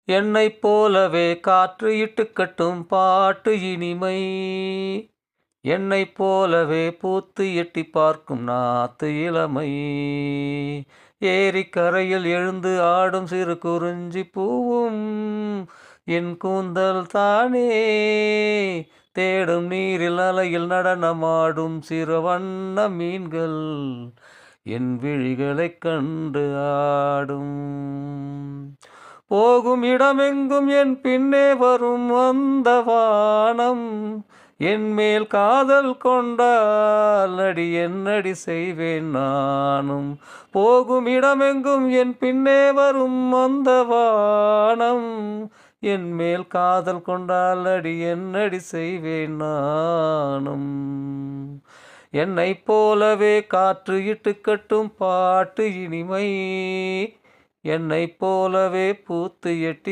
என்னைப் போலவே காற்று இட்டுக்கட்டும் பாட்டு இனிமை. என்னைப் போலவே பூத்து எட்டி பார்க்கும் நாத்து இளமை. ஏரிக்கரையில் எழுந்து ஆடும் சிறு குறிஞ்சி பூவும் என் கூந்தல் தானே. தேடும் நீரில் அலையில் நடனமாடும் சிறு வண்ண மீன்கள் என் விழிகளைக் கண்டு ஆடும். போகும் இடமெங்கும் என் பின்னே வரும் அந்த வானம் என் மேல் காதல் கொண்டால் அடி என்னடி செய்வேன் நானும். போகும் இடமெங்கும் என் பின்னே வரும் அந்த வானம் என் மேல் காதல் கொண்டால் அடி என்னடி செய்வேன் நானும். என்னைப் போலவே காற்று இட்டுக்கட்டும் பாட்டு இனிமை. என்னைப் போலவே பூத்து எட்டி